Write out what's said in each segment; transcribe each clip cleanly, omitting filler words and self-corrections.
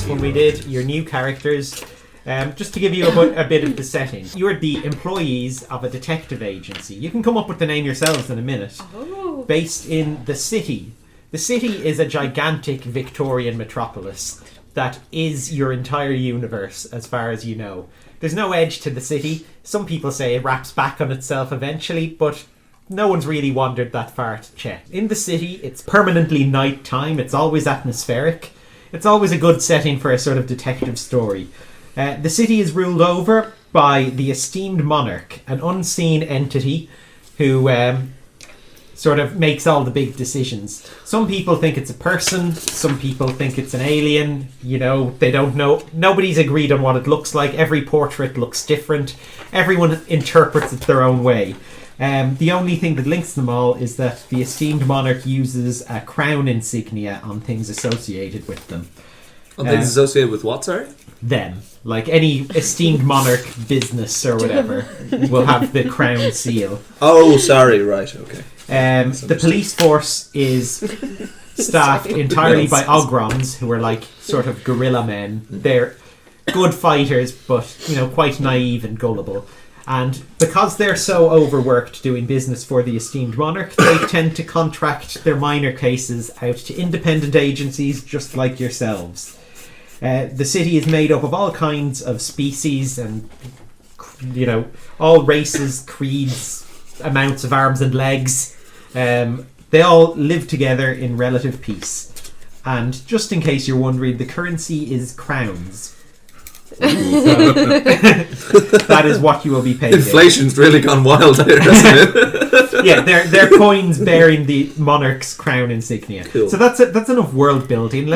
last one we did, your new characters. Just to give you a bit of the setting. You're the employees of a detective agency. You can come up with the name yourselves in a minute. Oh. Based in the city. The city is a gigantic Victorian metropolis that is your entire universe as far as you know. There's no edge to the city. Some people say it wraps back on itself eventually, but no one's really wandered that far to check. In the city, it's permanently night time. It's always atmospheric. It's always a good setting for a sort of detective story. The city is ruled over by the esteemed monarch, an unseen entity who sort of makes all the big decisions. Some people think it's a person, some people think it's an alien, you know, they don't know. Nobody's agreed on what it looks like. Every portrait looks different. Everyone interprets it their own way. The only thing that links them all is that the esteemed monarch uses a crown insignia on things associated with them. On things associated with what, sorry? Them. Like any esteemed monarch business or whatever will have the crown seal. Oh, sorry, right, okay. The police force is staffed entirely by ogrons, who are like sort of guerrilla men. They're good fighters, but you know, quite naive and gullible. And because they're so overworked doing business for the esteemed monarch, they tend to contract their minor cases out to independent agencies just like yourselves. The city is made up of all kinds of species and, you know, all races, creeds, amounts of arms and legs. They all live together in relative peace. And just in case you're wondering, the currency is crowns. So, that is what you will be paid. Inflation's really gone wild here, hasn't it? Yeah, they're coins bearing the monarch's crown insignia. Cool. So that's enough world building.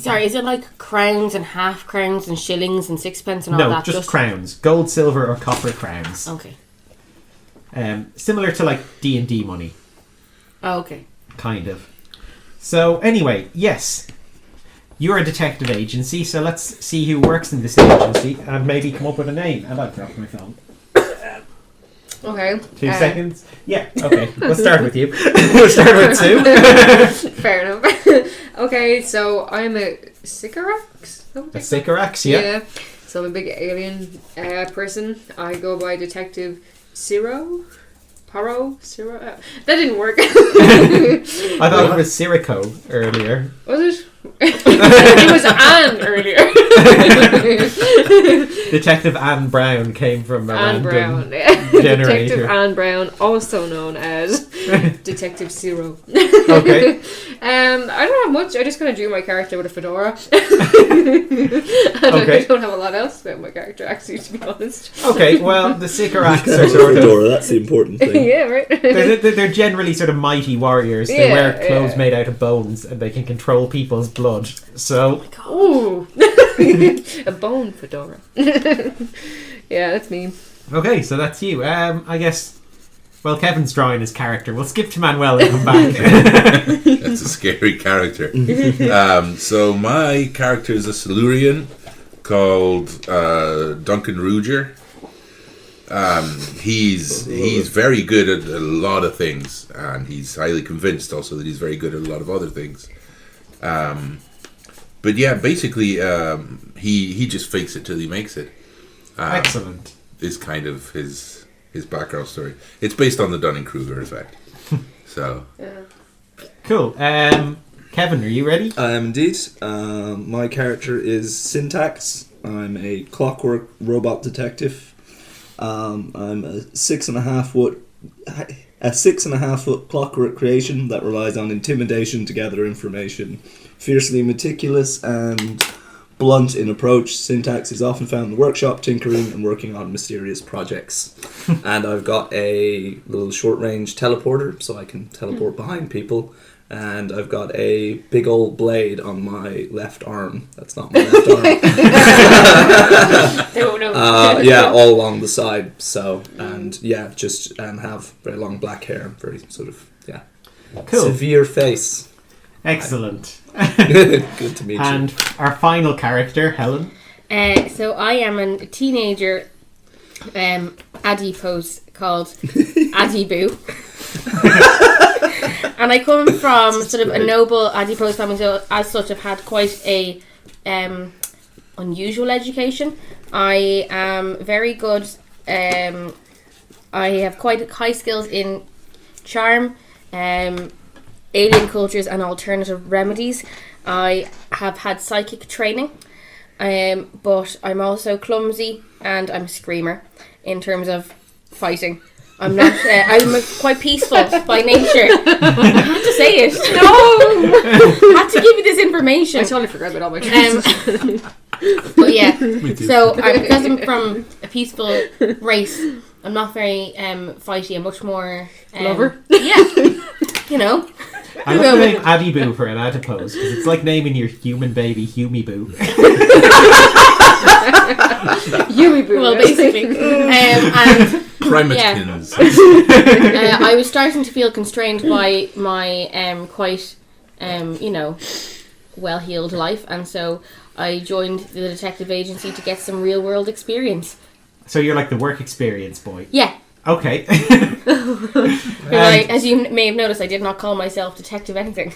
Sorry, is it like crowns and half crowns and shillings and sixpence and all that? No, just crowns. Gold, silver or copper crowns. Okay. Similar to like D&D money. Oh, okay. Kind of. So anyway, yes. You're a detective agency, so let's see who works in this agency and maybe come up with a name. And I've dropped my phone. Okay. 2 seconds? Yeah, okay. We'll start with you. We'll start with Sue. Fair enough. Okay, so I'm a Sycorax? A Sycorax, yeah. So I'm a big alien person. I go by Detective Cyrro. Cyrro? That didn't work. I thought it was Sirico earlier. Was it? It was Anne earlier. Detective Anne Brown came from a Anne random Brown. Detective generator. Anne Brown, also known as Detective Cyrro. Okay. I don't have much. I just kind of drew my character with a fedora. Okay. I don't have a lot else about my character, actually, to be honest. Okay, well, the Sycorax are sort of... Fedora, that's the important thing. Yeah, right. They're generally sort of mighty warriors. They wear clothes made out of bones and they can control people's blood. So... Ooh. A bone fedora. Yeah, that's me. Okay, so that's you. I guess... Well, Kevin's drawing his character. We'll skip to Manuel and come back. That's a scary character. So my character is a Silurian called Duncan Ruger. He's very good at a lot of things, and he's highly convinced also that he's very good at a lot of other things. But yeah, basically, he just fakes it till he makes it. Excellent. Is kind of his background story. It's based on the Dunning-Kruger effect. So Cool. Kevin, are you ready? I am indeed. My character is Syntax. I'm a clockwork robot detective. I'm a 6.5 foot clockwork creation that relies on intimidation to gather information. Fiercely meticulous and blunt in approach, Syntax is often found in the workshop, tinkering and working on mysterious projects. And I've got a little short-range teleporter, so I can teleport behind people. And I've got a big old blade on my left arm. That's not my left arm. Yeah, all along the side. So, and yeah, just have very long black hair, very sort of, yeah, Cool. severe face. Excellent. Good to meet you. And our final character, Helen. So I am a teenager adipose called Adiboo. And I come from sort of a noble adipose family, so as such I've had quite a unusual education. I am very good. I have quite high skills in charm, alien cultures and alternative remedies. I have had psychic training, but I'm also clumsy and I'm a screamer in terms of fighting. I'm not. I'm quite peaceful by nature. I had to say it. No, I had to give you this information. I totally forgot about all my choices. But yeah, so because I'm from a peaceful race, I'm not very fighty. I'm much more Lover? Yeah, you know. I love the name Adiboo for an adipose because it's like naming your human baby Humie Boo. Yumi Boo. Well, basically, and Primekins. I was starting to feel constrained by my quite well-heeled life, and so I joined the detective agency to get some real-world experience. So you're like the work experience boy. Yeah. Okay. As you may have noticed, I did not call myself detective anything.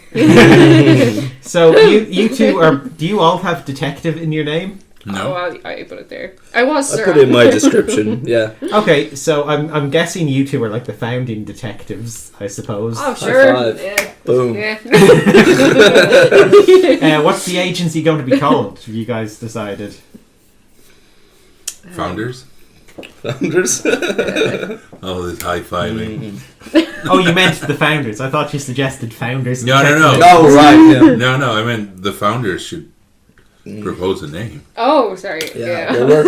So you two are. Do you all have detective in your name? No. Oh, I put it there. I was. I put it in my description. Yeah. Okay, so I'm guessing you two are like the founding detectives, I suppose. Oh, sure. High five. Yeah. Boom. Yeah. What's the agency going to be called? Have you guys decided? Founders? Founders. Oh, this high-fiving. Oh, you meant the founders. I thought you suggested founders. No. Oh, right. Yeah. No, I meant the founders should propose a name. Oh, sorry. Yeah. Yeah. Well,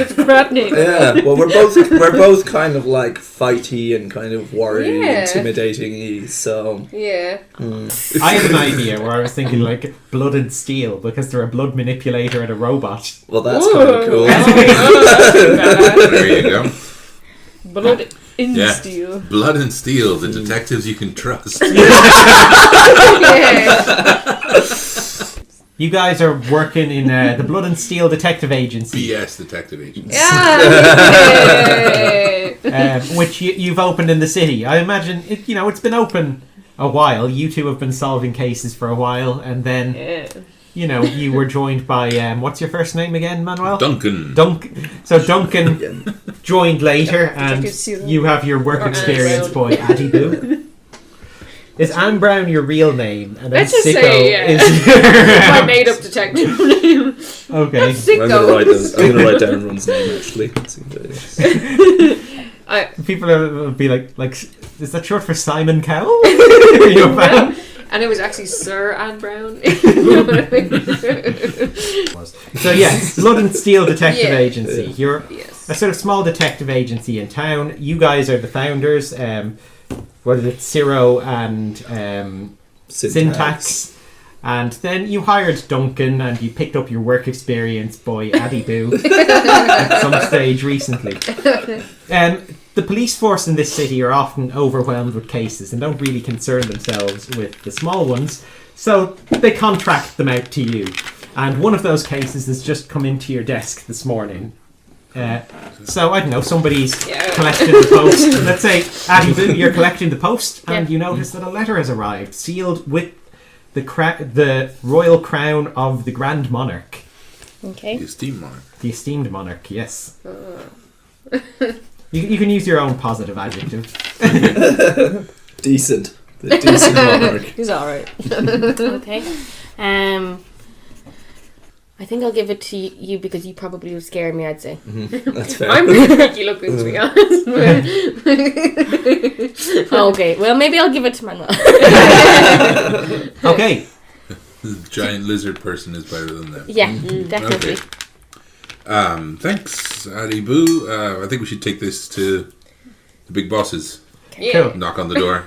It's a crap name. yeah. Well, we're both kind of like fighty and kind of worry, Yeah. intimidating-y. So. Yeah. I had an idea where I was thinking like Blood and Steel because they're a blood manipulator and a robot. Well, that's Ooh. kind of cool. There you go. Blood in Yeah. steel. Blood and Steel, the detectives you can trust. Yeah. You guys are working in the Blood and Steel Detective Agency, BS Detective Agency. Yeah. which you've opened in the city. I imagine it's been open a while. You two have been solving cases for a while, and then you were joined by what's your first name again, Manuel? Duncan. So Duncan joined later, and Detective Cyrro. you have your work Or experience Anne boy, Adiboo. Is Anne Brown your real name? And then Let's just Sicko say, yeah. is My made up detective name. okay. I'm gonna write down everyone's name actually. People will be like, is that short for Simon Cowell? Are you a fan? And it was actually Sir Anne Brown. So yes, Blood and Steel Detective Yeah. Agency. Yeah. You're Yes. a sort of small detective agency in town. You guys are the founders. What is it? Cyrro and Syntax. And then you hired Duncan and you picked up your work experience boy Adiboo at some stage recently. The police force in this city are often overwhelmed with cases and don't really concern themselves with the small ones, so they contract them out to you. And one of those cases has just come into your desk this morning. So, I don't know, somebody's collected the post. Let's say, Adiboo, you're collecting the post and you notice that a letter has arrived, sealed with the royal crown of the Grand Monarch. Okay. The esteemed monarch. The esteemed monarch, yes. You can use your own positive adjective. Decent. The decent monarch. He's alright. Okay. I think I'll give it to you because you probably would scare me, I'd say. That's fair. I'm really tricky looking, to be honest. Okay, well, maybe I'll give it to Manuel. Okay. The giant lizard person is better than that. Yeah, definitely. Okay. Thanks, Adiboo. I think we should take this to the big bosses. Yeah. Cool. Knock on the door.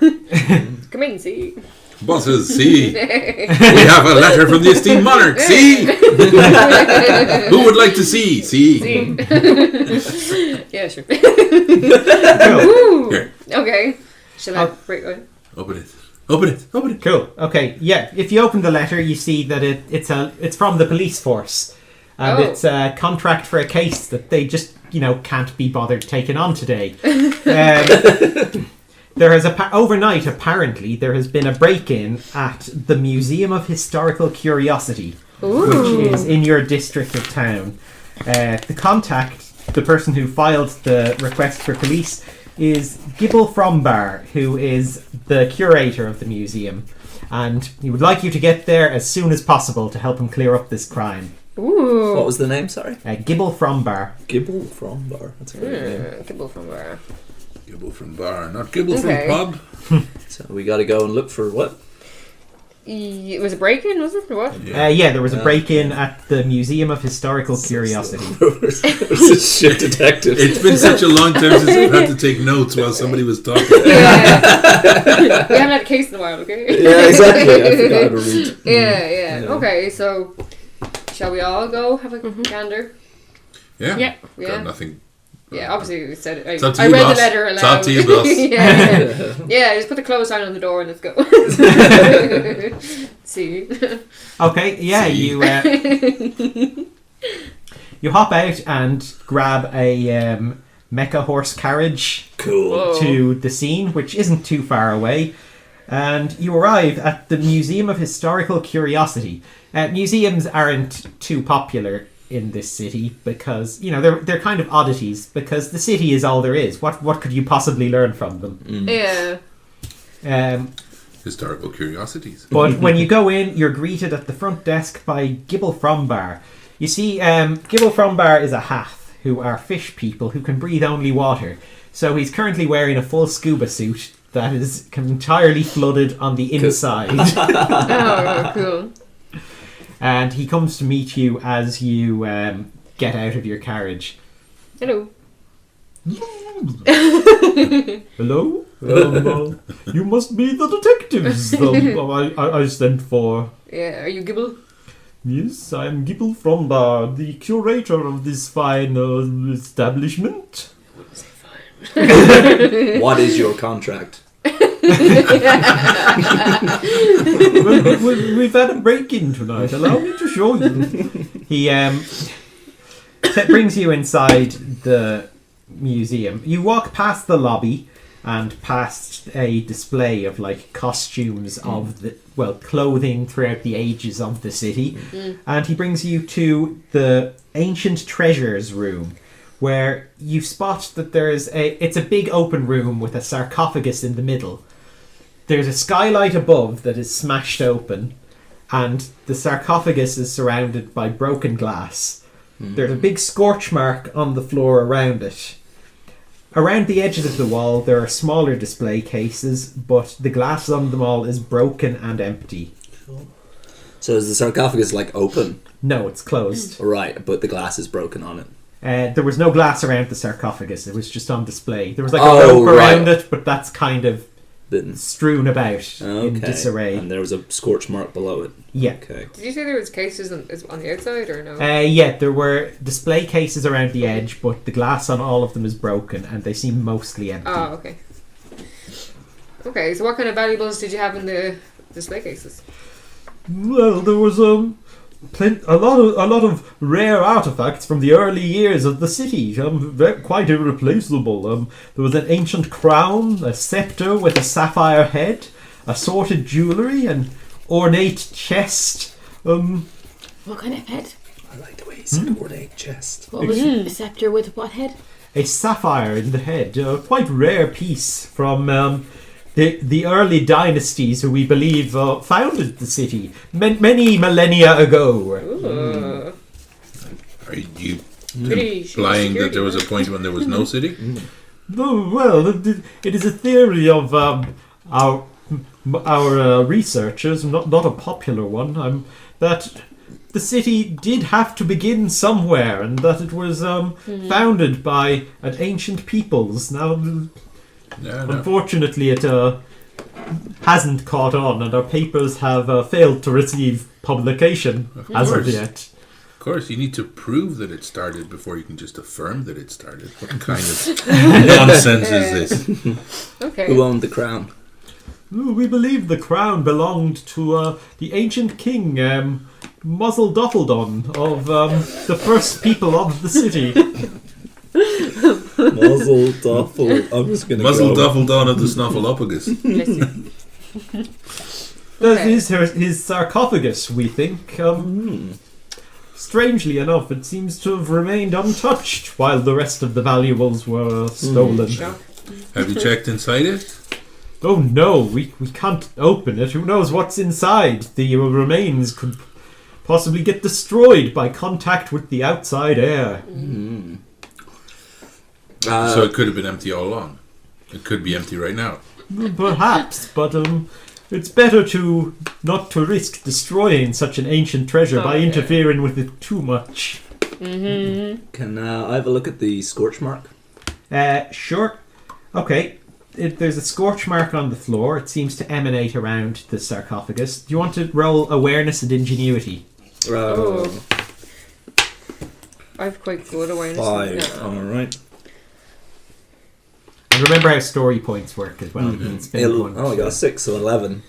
Come in, see. Bosses, see. We have a letter from the esteemed monarch. See. Who would like to see? See. Yeah, sure. Cool. Ooh. Here. Okay. Shall I Oh. break it? Open it. Open it. Open it. Cool. Okay. Yeah. If you open the letter, you see that it's from the police force, and it's a contract for a case that they just can't be bothered taking on today. There has overnight apparently there has been a break-in at the Museum of Historical Curiosity which is in your district of town. The contact, the person who filed the request for police, is Gibble Frombar, who is the curator of the museum, and he would like you to get there as soon as possible to help him clear up this crime. Ooh. What was the name, sorry? Gibble Frombar. Gibble Frombar. That's a great name. Gibble from where? Gibble from bar, not Gibble Okay. from pub. So we got to go and look for what? It was a break-in, was it? Or what? Yeah, there was a break-in at the Museum of Historical Curiosity. Where's a shit detective? It's been such a long time since I've had to take notes while somebody was talking. We haven't had a case in a while, okay? Yeah, exactly. I forgot how to read. Yeah. Okay, so shall we all go have a gander? Yeah. Yeah. Got nothing. Yeah, obviously we said it. It's up to I you, read boss. the letter It's aloud. up to you, boss. yeah, just put the close sign on the door and let's go. See. Okay, yeah, See? you hop out and grab a mecha horse carriage Cool. Whoa. to the scene, which isn't too far away, and you arrive at the Museum of Historical Curiosity. Museums aren't too popular in this city because, you know, they're kind of oddities because the city is all there is. What could you possibly learn from them? Yeah. Historical curiosities. But when you go in, you're greeted at the front desk by Gibble Frombar. You see, Gibble Frombar is a Hath, who are fish people who can breathe only water. So he's currently wearing a full scuba suit that is entirely flooded on the inside. Oh, cool. And he comes to meet you as you get out of your carriage. Hello. Hello? You must be the detectives I sent for. Yeah, are you Gibble? Yes, I am Gibble Frombar, the curator of this fine establishment. What is your contract? We've had a break-in tonight. Allow me to show you. He brings you inside the museum. You walk past the lobby and past a display of like costumes of the clothing throughout the ages of the city, and he brings you to the ancient treasures room, where you spot that it's a big open room with a sarcophagus in the middle. There's a skylight above that is smashed open, and the sarcophagus is surrounded by broken glass. There's a big scorch mark on the floor around it. Around the edges of the wall there are smaller display cases, but the glass on them all is broken and empty. So is the sarcophagus like open? No, it's closed. Right, but the glass is broken on it. There was no glass around the sarcophagus, it was just on display. There was like a Oh, rope around right. it, but that's kind of Bitten. strewn about in Okay. disarray. And there was a scorch mark below it. Yeah. Okay. Did you say there was cases on the outside or no? Yeah, there were display cases around the edge, but the glass on all of them is broken and they seem mostly empty. Oh, okay. Okay, so what kind of valuables did you have in the display cases? Well, there was a lot of rare artifacts from the early years of the city, quite irreplaceable. There was an ancient crown, a scepter with a sapphire head, assorted jewellery, an ornate chest. What kind of head? I like the way he said ornate chest. What was it? A scepter with what head? A sapphire in the head, a quite rare piece from the early dynasties who we believe founded the city many millennia ago. Ooh. Are you Pretty implying that there was a security, point when there was no city? No, well, it is a theory of our researchers, not a popular one, that the city did have to begin somewhere, and that it was founded by an ancient peoples. Now, No. unfortunately, it hasn't caught on, and our papers have failed to receive publication as of course. yet. Of course, you need to prove that it started before you can just affirm that it started. What kind of nonsense is this? Okay. Who owned the crown? We believe the crown belonged to the ancient king, Muzzle Duffeldon, of the first people of the city. Muzzle Duffel. I'm just going to Muzzle go. Duffledon of the Snuffleupagus. Bless you. That Okay. is his sarcophagus, we think. Strangely enough, it seems to have remained untouched while the rest of the valuables were stolen. Sure. Have you checked inside it? Oh no, we can't open it. Who knows what's inside? The remains could possibly get destroyed by contact with the outside air. So it could have been empty all along. It could be empty right now. Perhaps, but it's better not to risk destroying such an ancient treasure by yeah. interfering with it too much. Can I have a look at the scorch mark? Sure. Okay. There's a scorch mark on the floor. It seems to emanate around the sarcophagus. Do you want to roll awareness and ingenuity? Oh. I've quite good awareness. 5. No. Alright. And remember how story points work as well. You can spend one. I got 6, so 11.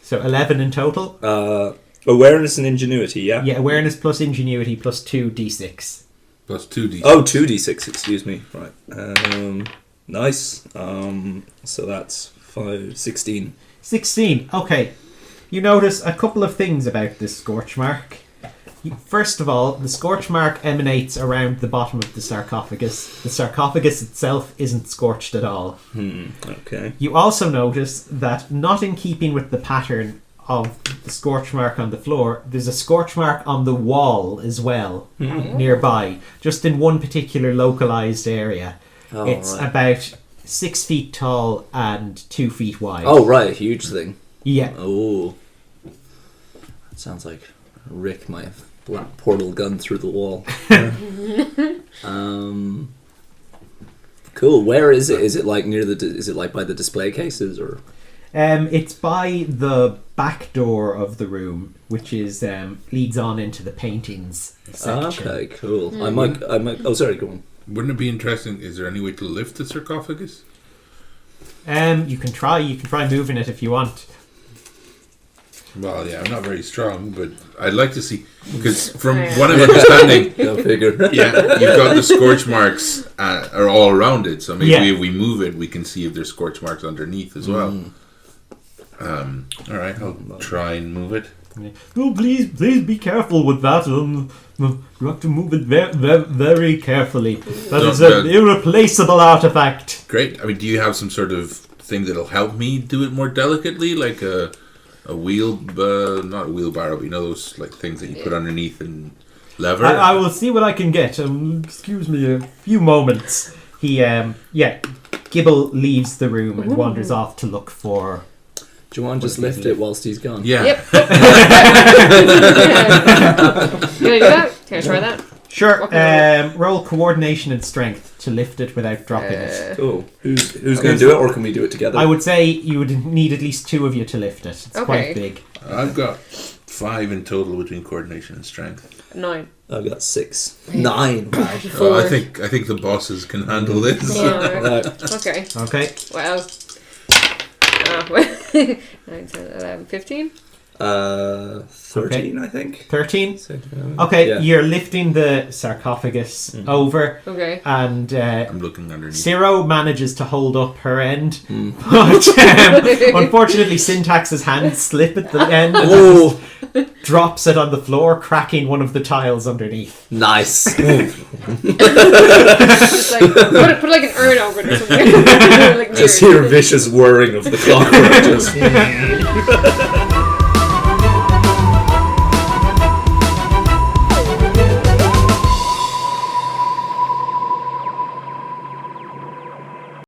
So 11 in total? Awareness and ingenuity, yeah? Yeah, awareness plus ingenuity plus 2d6. Plus 2d6. Oh, 2d6, excuse me. Right. Nice. So that's 5, 16. 16. Okay. You notice a couple of things about this scorch mark. First of all, the scorch mark emanates around the bottom of the sarcophagus. The sarcophagus itself isn't scorched at all. Okay. You also notice that, not in keeping with the pattern of the scorch mark on the floor, there's a scorch mark on the wall as well, nearby, just in one particular localized area. Oh, It's right. about 6 feet tall and 2 feet wide. Oh, right, a huge thing. Yeah. Oh. That sounds like Rick might have black portal gun through the wall. Cool. Where is it? Is it like near the? Is it like by the display cases or? It's by the back door of the room, which is leads on into the paintings section. Okay, cool. I might. Oh, sorry. Go on. Wouldn't it be interesting? Is there any way to lift the sarcophagus? You can try moving it if you want. Well, yeah, I'm not very strong, but I'd like to see, because from what I'm understanding, Go figure. yeah, you've got the scorch marks are all around it, so maybe Yeah. if we move it, we can see if there's scorch marks underneath as well. All right, I'll try and move it. Oh, please be careful with that. You have to move it very carefully. That is an irreplaceable artifact. Great. I mean, do you have some sort of thing that'll help me do it more delicately, like a wheel, not a wheelbarrow, but you know those like things that you put underneath and lever? I will see what I can get. Excuse me a few moments. He, Gibble leaves the room and wanders off to look for... Do you want to just lift it whilst he's gone? Yeah. Yep. Can I do that? Can I try that? Sure. What can Roll coordination and strength to lift it without dropping it. Cool. Who's going to do it, or can we do it together? I would say you would need at least 2 of you to lift it. It's quite big. I've got 5 in total between coordination and strength. 9. I've got 6. 9. Wow. Well, I think the bosses can handle this. Yeah. Okay. Okay. Wow. 9, 10, 11, 15? 13, I think. 13? So, Okay, yeah. you're lifting the sarcophagus over, Okay. and I'm looking underneath. Cyrro manages to hold up her end, but unfortunately Syntax's hands slip at the end and Oh, drops it on the floor, cracking one of the tiles underneath. nice. Just like, put like an urn over it or something. Like Just mirrors. hear vicious whirring of the clockwork. Just